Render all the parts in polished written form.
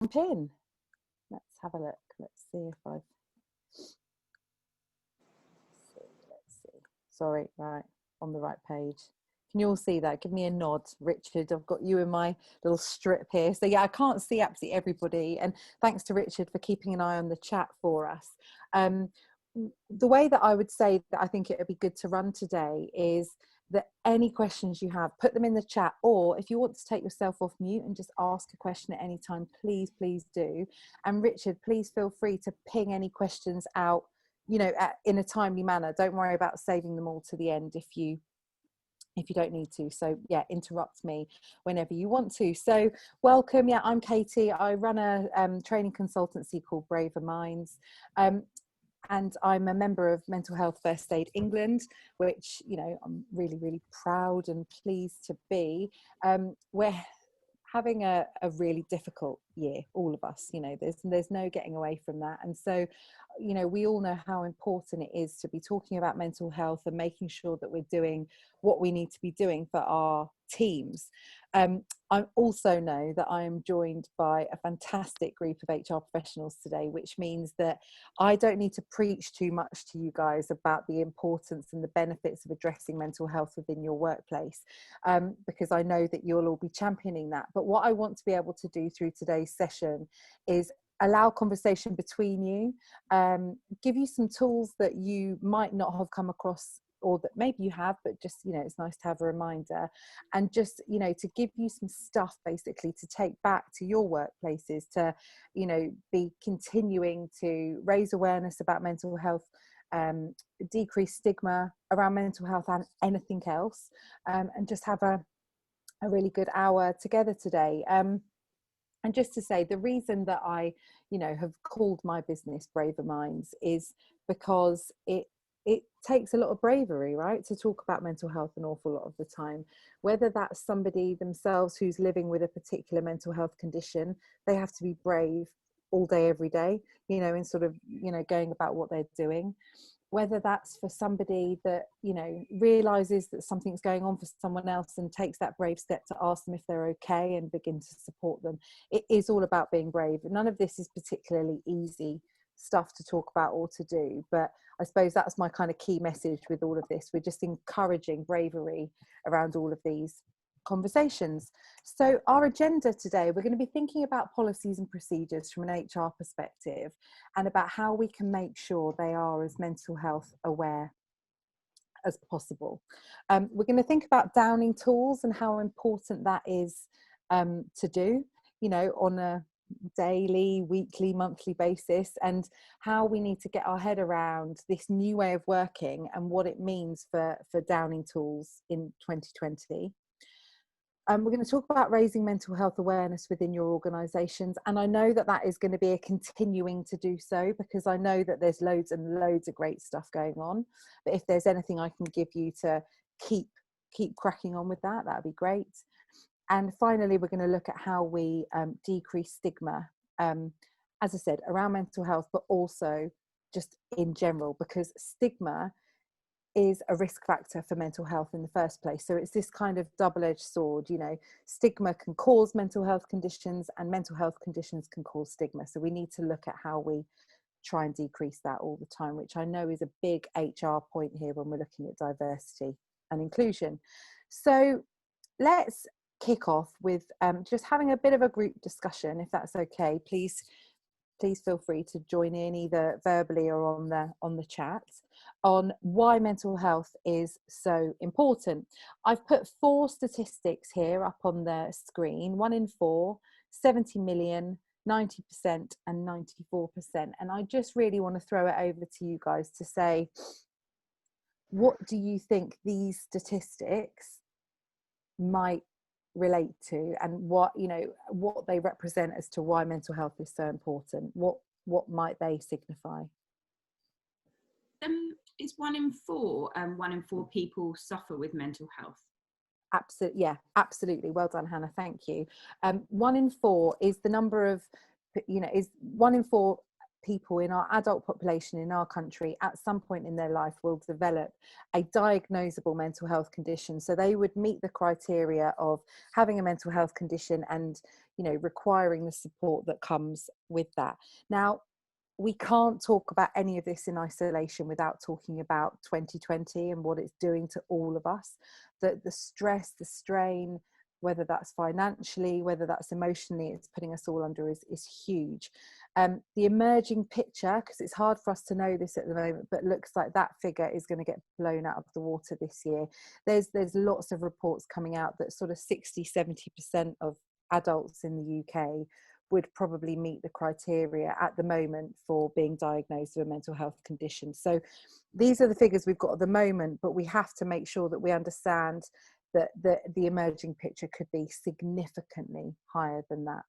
in. Let's have a look. Let's see if I've let's see. Sorry, right, on the right page. Can you all see that? Give me a nod, Richard. I've got you in my little strip here. So yeah, I can't see absolutely everybody. And thanks to Richard for keeping an eye on the chat for us. The way that I would say that I think it would be good to run today is that any questions you have, put them in the chat, or if you want to take yourself off mute and just ask a question at any time, please do. And Richard, please feel free to ping any questions out, you know, in a timely manner. Don't worry about saving them all to the end if you don't need to. So yeah, interrupt me whenever you want to. So welcome. Yeah, I'm Katie. I run a training consultancy called Braver Minds. And I'm a member of Mental Health First Aid England, which, you know, I'm really, really proud and pleased to be. We're having a really difficult year, all of us, you know, there's no getting away from that. And so, you know, we all know how important it is to be talking about mental health and making sure that we're doing what we need to be doing for our teams. I also know that I am joined by a fantastic group of HR professionals today, which means that I don't need to preach too much to you guys about the importance and the benefits of addressing mental health within your workplace, because I know that you'll all be championing that. But what I want to be able to do through today's session is allow conversation between you, give you some tools that you might not have come across, or that maybe you have, but just, you know, it's nice to have a reminder, and just, you know, to give you some stuff basically to take back to your workplaces, to, you know, be continuing to raise awareness about mental health, decrease stigma around mental health and anything else, and just have a really good hour together today. And just to say, the reason that I, you know, have called my business Braver Minds is because it takes a lot of bravery, right, to talk about mental health an awful lot of the time. Whether that's somebody themselves who's living with a particular mental health condition, they have to be brave all day, every day, you know, in sort of, you know, going about what they're doing. Whether that's for somebody that, you know, realizes that something's going on for someone else and takes that brave step to ask them if they're okay and begin to support them. It is all about being brave. None of this is particularly easy stuff to talk about or to do, but I suppose that's my kind of key message with all of this. We're just encouraging bravery around all of these conversations. So our agenda today, we're going to be thinking about policies and procedures from an HR perspective, and about how we can make sure they are as mental health aware as possible. We're going to think about downing tools and how important that is to do, you know, on a daily, weekly, monthly basis, and how we need to get our head around this new way of working and what it means for downing tools in 2020. We're going to talk about raising mental health awareness within your organisations, and I know that that is going to be a continuing to do so, because I know that there's loads and loads of great stuff going on. But if there's anything I can give you to keep cracking on with that, that'd be great. And finally, we're going to look at how we decrease stigma, as I said, around mental health, but also just in general, because stigma is a risk factor for mental health in the first place. So it's this kind of double-edged sword, you know, stigma can cause mental health conditions and mental health conditions can cause stigma. So we need to look at how we try and decrease that all the time, which I know is a big HR point here when we're looking at diversity and inclusion. So let's kick off with just having a bit of a group discussion, if that's okay. Please feel free to join in either verbally or on the chat on why mental health is so important. I've put 4 statistics here up on the screen: 1 in 4, 70 million, 90% and 94%. And I just really want to throw it over to you guys to say, what do you think these statistics might relate to, and what, you know, what they represent as to why mental health is so important? What might they signify? It's 1 in 4. 1 in 4 people suffer with mental health. Absolutely, yeah, absolutely. Well done, Hannah. Thank you. 1 in 4 is the number of, you know, is 1 in 4 people in our adult population in our country at some point in their life will develop a diagnosable mental health condition. So they would meet the criteria of having a mental health condition and, you know, requiring the support that comes with that. Now, we can't talk about any of this in isolation without talking about 2020 and what it's doing to all of us. The stress, the strain, whether that's financially, whether that's emotionally, it's putting us all under is huge. The emerging picture, because it's hard for us to know this at the moment, but looks like that figure is going to get blown out of the water this year. There's lots of reports coming out that sort of 60-70% of adults in the UK would probably meet the criteria at the moment for being diagnosed with a mental health condition. So these are the figures we've got at the moment, but we have to make sure that we understand that the emerging picture could be significantly higher than that.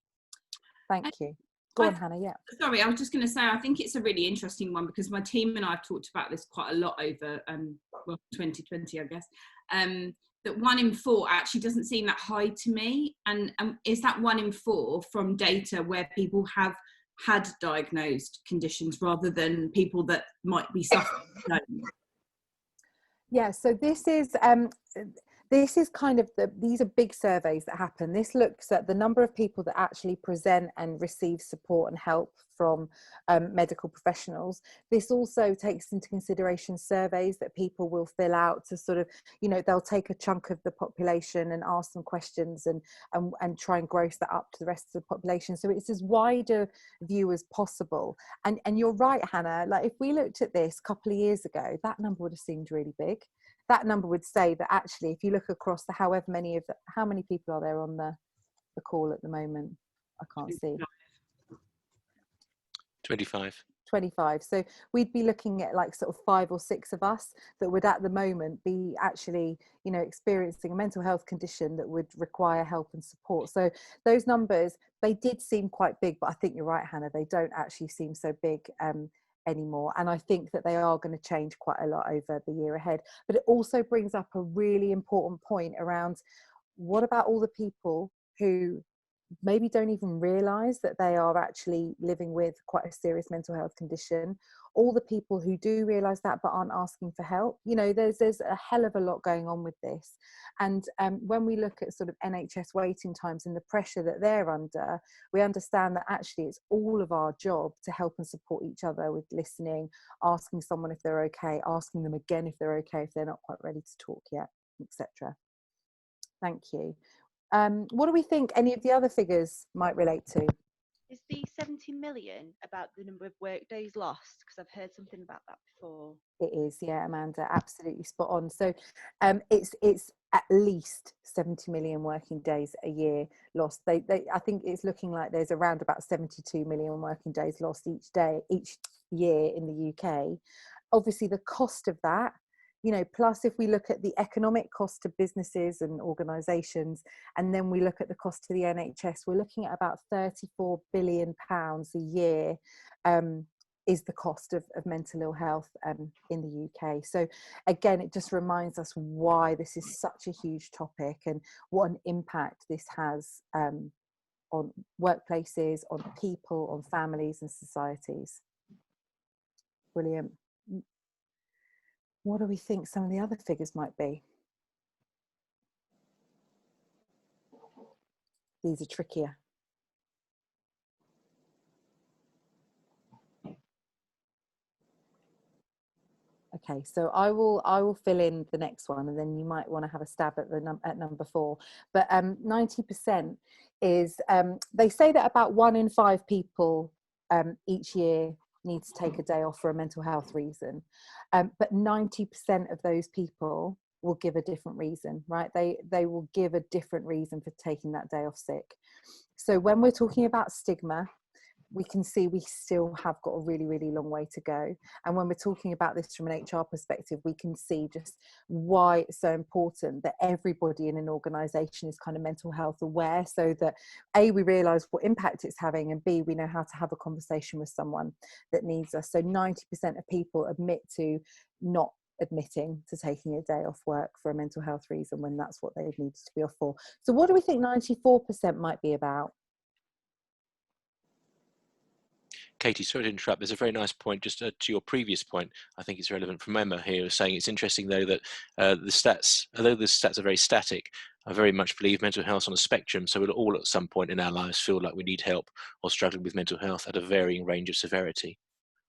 Thank you. Go on, Hannah. Yeah. Sorry, I was just going to say, I think it's a really interesting one because my team and I have talked about this quite a lot over 2020, I guess. That 1 in 4 actually doesn't seem that high to me. And is that 1 in 4 from data where people have had diagnosed conditions rather than people that might be suffering? Yeah, so this is kind of these are big surveys that happen. This looks at the number of people that actually present and receive support and help from medical professionals. This also takes into consideration surveys that people will fill out to sort of, you know, they'll take a chunk of the population and ask them questions and try and gross that up to the rest of the population. So it's as wide a view as possible. And you're right, Hannah, like if we looked at this a couple of years ago, that number would have seemed really big. That number would say that actually, if you look across the how many people are there on the call at the moment? I can't see. 25. So we'd be looking at like sort of 5 or 6 of us that would at the moment be actually, you know, experiencing a mental health condition that would require help and support. So those numbers, they did seem quite big, but I think you're right, Hannah, they don't actually seem so big anymore. And I think that they are going to change quite a lot over the year ahead. But it also brings up a really important point around what about all the people who maybe don't even realize that they are actually living with quite a serious mental health condition, all the people who do realize that but aren't asking for help. You know, there's a hell of a lot going on with this. And when we look at sort of NHS waiting times and the pressure that they're under, we understand that actually it's all of our job to help and support each other with listening, asking someone if they're okay, asking them again if they're okay, if they're not quite ready to talk yet, etc. Thank you. What do we think any of the other figures might relate to? Is the 70 million about the number of work days lost? Because I've heard something about that before. It is, yeah, Amanda, absolutely spot on. So it's at least 70 million working days a year lost. I think it's looking like there's around about 72 million working days lost each year in the UK. Obviously, the cost of that, you know, plus if we look at the economic cost to businesses and organisations, and then we look at the cost to the NHS, we're looking at about £34 billion a year is the cost of mental ill health in the UK. So again, it just reminds us why this is such a huge topic and what an impact this has on workplaces, on people, on families and societies. Brilliant. What do we think some of the other figures might be? These are trickier. Okay, so I will fill in the next one, and then you might want to have a stab at at number 4. But 90% is they say that about 1 in 5 people each year need to take a day off for a mental health reason, but 90% of those people will give a different reason, right? They will give a different reason for taking that day off sick. So when we're talking about stigma, we can see we still have got a really, really long way to go. And when we're talking about this from an HR perspective, we can see just why it's so important that everybody in an organisation is kind of mental health aware, so that A, we realise what impact it's having, and B, we know how to have a conversation with someone that needs us. So 90% of people admit to not admitting to taking a day off work for a mental health reason when that's what they've needed to be off for. So what do we think 94% might be about? Katie, sorry to interrupt. There's a very nice point just to your previous point. I think it's relevant from Emma here, saying it's interesting though that the stats, although the stats are very static, I very much believe mental health on a spectrum. So we'll all at some point in our lives feel like we need help or struggling with mental health at a varying range of severity.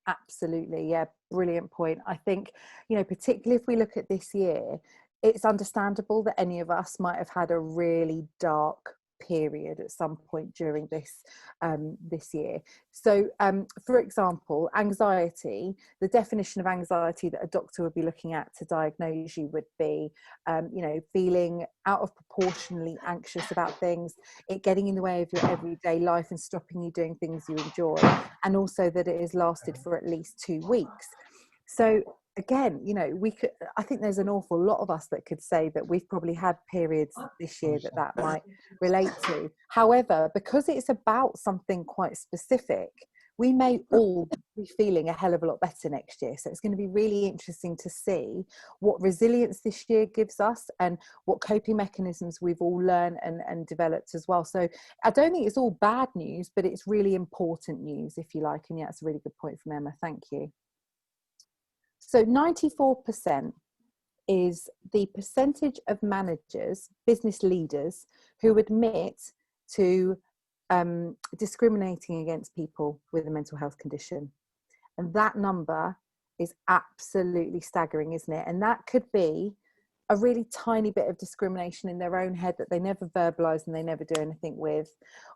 Absolutely. Yeah. Brilliant point. I think, you know, particularly if we look at this year, it's understandable that any of us might have had a really dark period at some point during this year. So for example, anxiety, the definition of anxiety that a doctor would be looking at to diagnose you would be you know, feeling out of proportionally anxious about things, it getting in the way of your everyday life and stopping you doing things you enjoy, and also that it has lasted for at least 2 weeks. So again, you know, I think there's an awful lot of us that could say that we've probably had periods this year that might relate to. However, because it's about something quite specific, we may all be feeling a hell of a lot better next year. So it's going to be really interesting to see what resilience this year gives us and what coping mechanisms we've all learned and developed as well. So I don't think it's all bad news, but it's really important news, if you like. And yeah, it's a really good point from Emma. Thank you. So 94% is the percentage of managers, business leaders, who admit to discriminating against people with a mental health condition. And that number is absolutely staggering, isn't it? And that could be a really tiny bit of discrimination in their own head that they never verbalise and they never do anything with.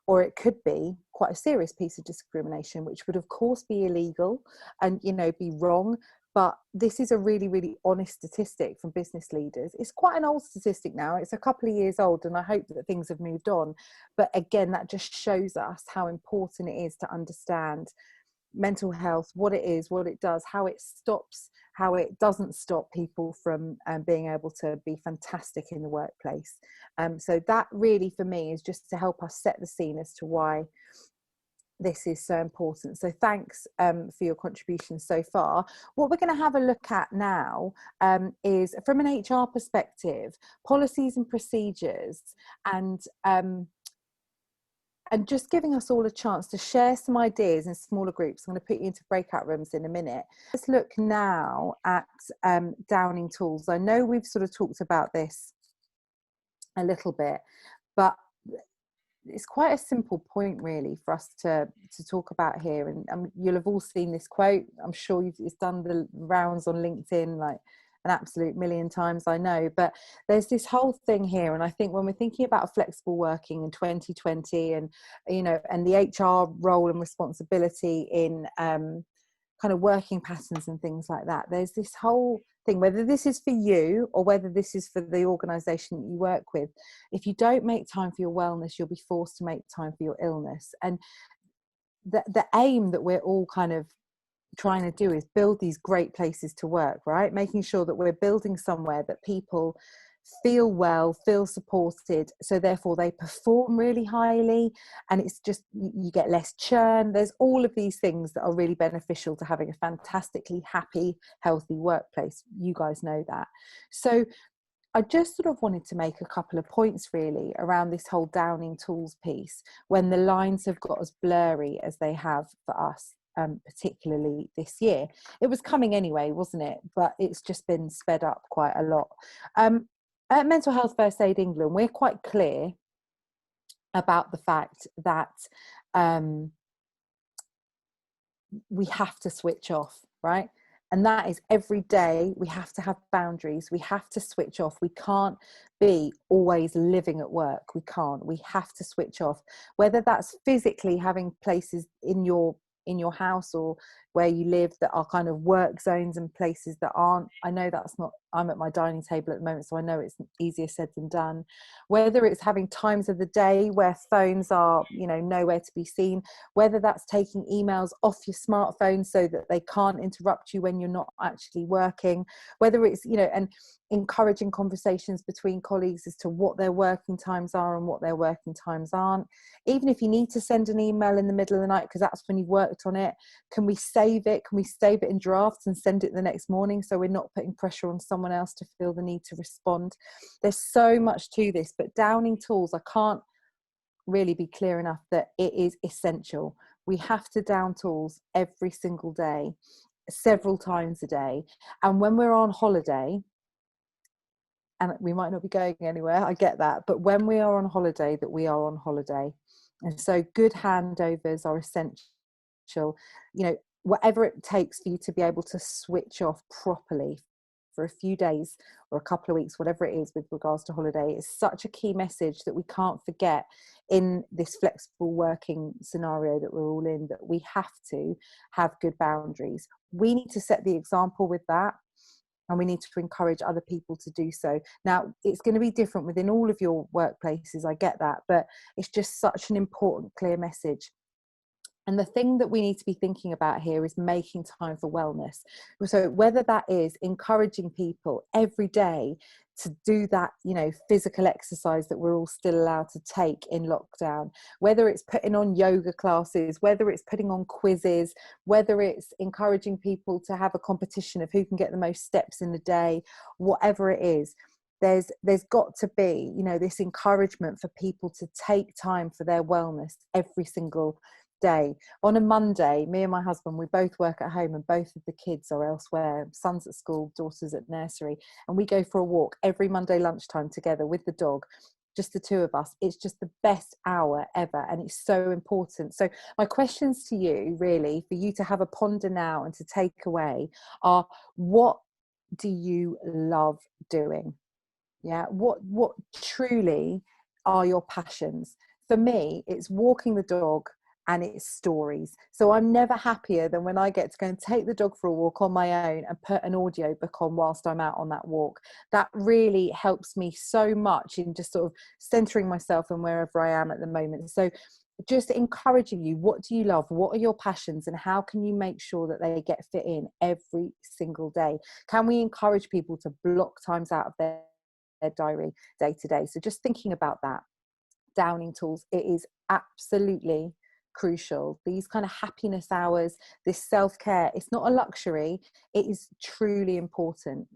Or it could be quite a serious piece of discrimination, which would of course be illegal and, you know, be wrong. But this is a really, really honest statistic from business leaders. It's quite an old statistic now. It's a couple of years old, and I hope that things have moved on. But again, that just shows us how important it is to understand mental health, what it is, what it does, how it stops, how it doesn't stop people from being able to be fantastic in the workplace. So that really, for me, is just to help us set the scene as to why this is so important. So thanks for your contribution so far. What we're going to have a look at now is, from an HR perspective, policies and procedures, and just giving us all a chance to share some ideas in smaller groups. I'm going to put you into breakout rooms in a minute. Let's look now at downing tools. I know we've sort of talked about this a little bit, but it's quite a simple point really for us to talk about here. And you'll have all seen this quote. I'm sure it's done the rounds on LinkedIn like an absolute million times, I know. But there's this whole thing here, and I think when we're thinking about flexible working in 2020, and you know, and the HR role and responsibility in kind of working patterns and things like that, there's this whole thing, whether this is for you or whether this is for the organisation that you work with, if you don't make time for your wellness, you'll be forced to make time for your illness. And the aim that we're all kind of trying to do is build these great places to work, right? Making sure that we're building somewhere that people feel well, feel supported, so therefore they perform really highly, and it's just, you get less churn. There's all of these things that are really beneficial to having a fantastically happy, healthy workplace. You guys know that. So I just sort of wanted to make a couple of points really around this whole downing tools piece, when the lines have got as blurry as they have for us, particularly this year. It was coming anyway, wasn't it? But it's just been sped up quite a lot. At Mental Health First Aid England, we're quite clear about the fact that we have to switch off, right? And that is every day. We have to have boundaries. We have to switch off. We can't be always living at work. We can't. We have to switch off, whether that's physically having places in your house or where you live that are kind of work zones and places that aren't. I know that's not, I'm at my dining table at the moment, so I know it's easier said than done. Whether it's having times of the day where phones are, you know, nowhere to be seen, whether that's taking emails off your smartphone so that they can't interrupt you when you're not actually working, whether it's, you know, and encouraging conversations between colleagues as to what their working times are and what their working times aren't. Even if you need to send an email in the middle of the night because that's when you've worked on it, can we save it? Can we save it in drafts and send it the next morning so we're not putting pressure on someone else to feel the need to respond? There's so much to this, but downing tools, I can't really be clear enough that it is essential. We have to down tools every single day, several times a day. And when we're on holiday, and we might not be going anywhere, I get that, but when we are on holiday, that we are on holiday. And so good handovers are essential, whatever it takes for you to be able to switch off properly for a few days or a couple of weeks, whatever it is with regards to holiday, is such a key message that we can't forget in this flexible working scenario that we're all in, that we have to have good boundaries. We need to set the example with that, and we need to encourage other people to do so. Now, it's going to be different within all of your workplaces, I get that, but it's just such an important, clear message. And the thing that we need to be thinking about here is making time for wellness. So whether that is encouraging people every day to do that, physical exercise that we're all still allowed to take in lockdown, whether it's putting on yoga classes, whether it's putting on quizzes, whether it's encouraging people to have a competition of who can get the most steps in a day, whatever it is, there's got to be, this encouragement for people to take time for their wellness every single day. On a Monday, me and my husband, we both work at home and both of the kids are elsewhere. Son's at school, daughter's at nursery, and we go for a walk every Monday lunchtime together with the dog, just the two of us. It's just the best hour ever, and it's so important. So my questions to you, really, for you to have a ponder now and to take away, are: what do you love doing? Yeah, what truly are your passions? For me, it's walking the dog and it's stories. So I'm never happier than when I get to go and take the dog for a walk on my own and put an audio book on whilst I'm out on that walk. That really helps me so much in just sort of centering myself and wherever I am at the moment. So just encouraging you, what do you love? What are your passions? And how can you make sure that they get fit in every single day? Can we encourage people to block times out of their diary day to day? So just thinking about that, downing tools, it is absolutely crucial. These kind of happiness hours, this self-care, it's not a luxury, it is truly important,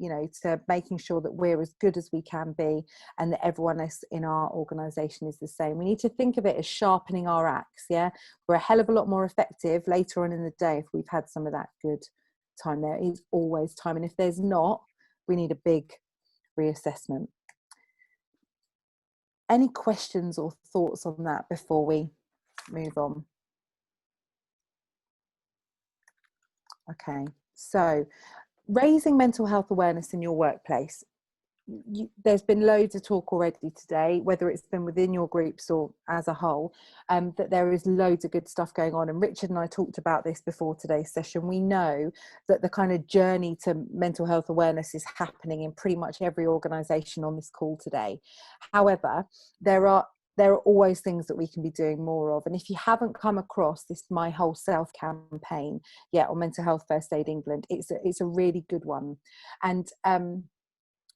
to making sure that we're as good as we can be and that everyone else in our organization is the same. We need to think of it as sharpening our axe. Yeah, we're a hell of a lot more effective later on in the day if we've had some of that good time. There is always time, and if there's not, we need a big reassessment. Any questions or thoughts on that before we move on? Okay, so raising mental health awareness in your workplace. There's been loads of talk already today, whether it's been within your groups or as a whole, that there is loads of good stuff going on. And Richard and I talked about this before today's session. We know that the kind of journey to mental health awareness is happening in pretty much every organisation on this call today. However, there are always things that we can be doing more of. And if you haven't come across this My Whole Self campaign yet on Mental Health First Aid England, it's a really good one. And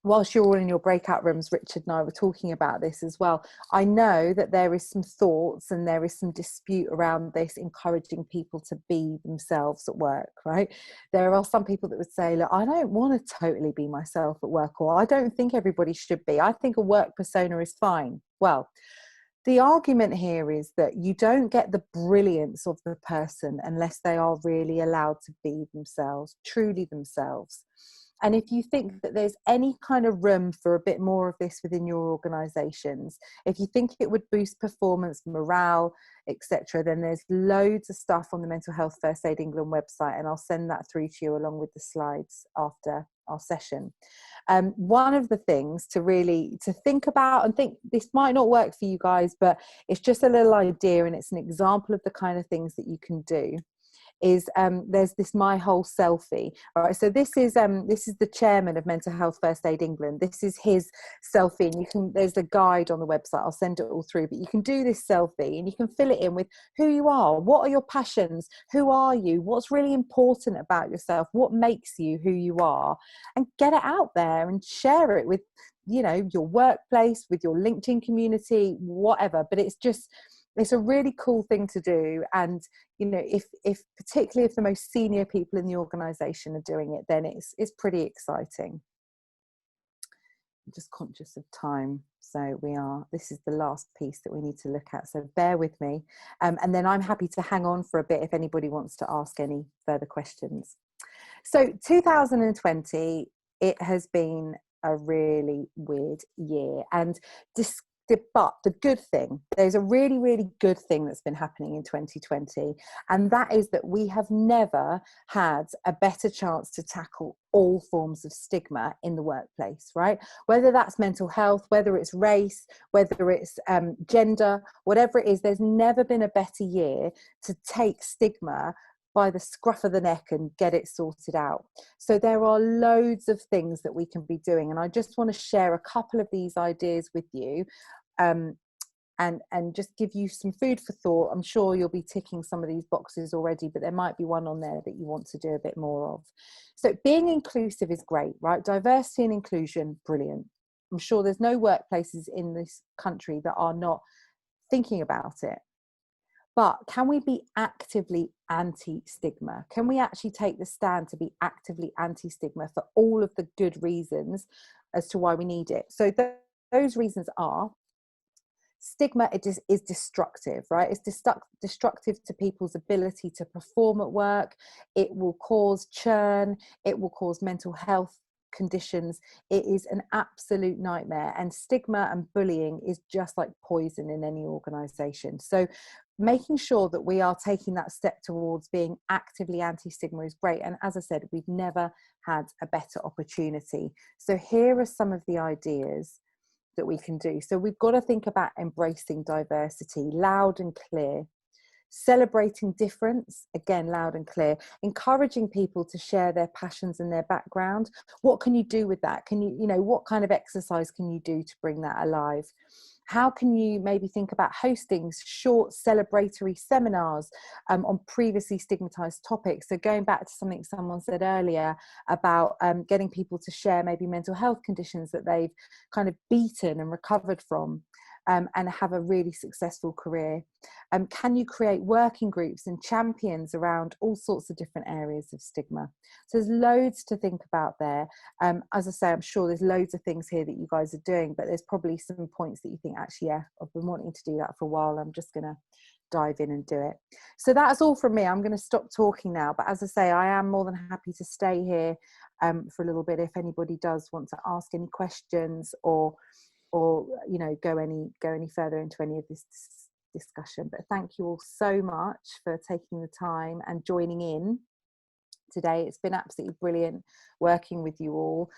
whilst you're all in your breakout rooms, Richard and I were talking about this as well. I know that there is some thoughts and there is some dispute around this, encouraging people to be themselves at work, right? There are some people that would say, look, I don't want to totally be myself at work, or I don't think everybody should be. I think a work persona is fine. Well, the argument here is that you don't get the brilliance of the person unless they are really allowed to be themselves, truly themselves. And if you think that there's any kind of room for a bit more of this within your organisations, if you think it would boost performance, morale, etc., then there's loads of stuff on the Mental Health First Aid England website, and I'll send that through to you along with the slides after our session. One of the things to think about, and think this might not work for you guys, but it's just a little idea and it's an example of the kind of things that you can do, is there's this My Whole Selfie. All right, so this is the chairman of Mental Health First Aid England. This is his selfie, and there's a guide on the website. I'll send it all through, but you can do this selfie and you can fill it in with who you are, what are your passions, who are you, what's really important about yourself, what makes you who you are, and get it out there and share it with your workplace, with your LinkedIn community, whatever. But it's a really cool thing to do. And, if particularly if the most senior people in the organisation are doing it, then it's pretty exciting. just conscious of time, so this is the last piece that we need to look at, so bear with me, and then I'm happy to hang on for a bit if anybody wants to ask any further questions. So 2020, it has been a really weird year, and but the good thing, there's a really, really good thing that's been happening in 2020, and that is that we have never had a better chance to tackle all forms of stigma in the workplace, right? Whether that's mental health, whether it's race, whether it's gender, whatever it is, there's never been a better year to take stigma by the scruff of the neck and get it sorted out. So there are loads of things that we can be doing, and I just want to share a couple of these ideas with you, and just give you some food for thought. I'm sure you'll be ticking some of these boxes already, but there might be one on there that you want to do a bit more of. So being inclusive is great, right? Diversity and inclusion, brilliant. I'm sure there's no workplaces in this country that are not thinking about it. But can we be actively anti-stigma? Can we actually take the stand to be actively anti-stigma for all of the good reasons as to why we need it? So those reasons are: stigma is destructive, right? It's destructive to people's ability to perform at work. It will cause churn. It will cause mental health conditions. It is an absolute nightmare, and stigma and bullying is just like poison in any organisation. So making sure that we are taking that step towards being actively anti-stigma is great, and as I said, we've never had a better opportunity. So here are some of the ideas that we can do. So we've got to think about embracing diversity, loud and clear. Celebrating difference, again, loud and clear. Encouraging people to share their passions and their background. What can you do with that? Can you know, what kind of exercise can you do to bring that alive? How can you maybe think about hosting short celebratory seminars on previously stigmatized topics? So going back to something someone said earlier about getting people to share maybe mental health conditions that they've kind of beaten and recovered from, and have a really successful career. Can you create working groups and champions around all sorts of different areas of stigma? So there's loads to think about there. As I say, I'm sure there's loads of things here that you guys are doing, but there's probably some points that you think, actually, yeah, I've been wanting to do that for a while. I'm just going to dive in and do it. So that's all from me. I'm going to stop talking now, but as I say, I am more than happy to stay here for a little bit if anybody does want to ask any questions or you know, go any further into any of this discussion. But thank you all so much for taking the time and joining in today. It's been absolutely brilliant working with you all.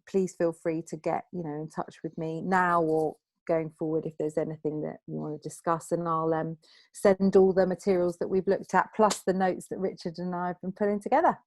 Please feel free to get, you know, in touch with me now or going forward if there's anything that you want to discuss, and I'll send all the materials that we've looked at plus the notes that Richard and I have been putting together.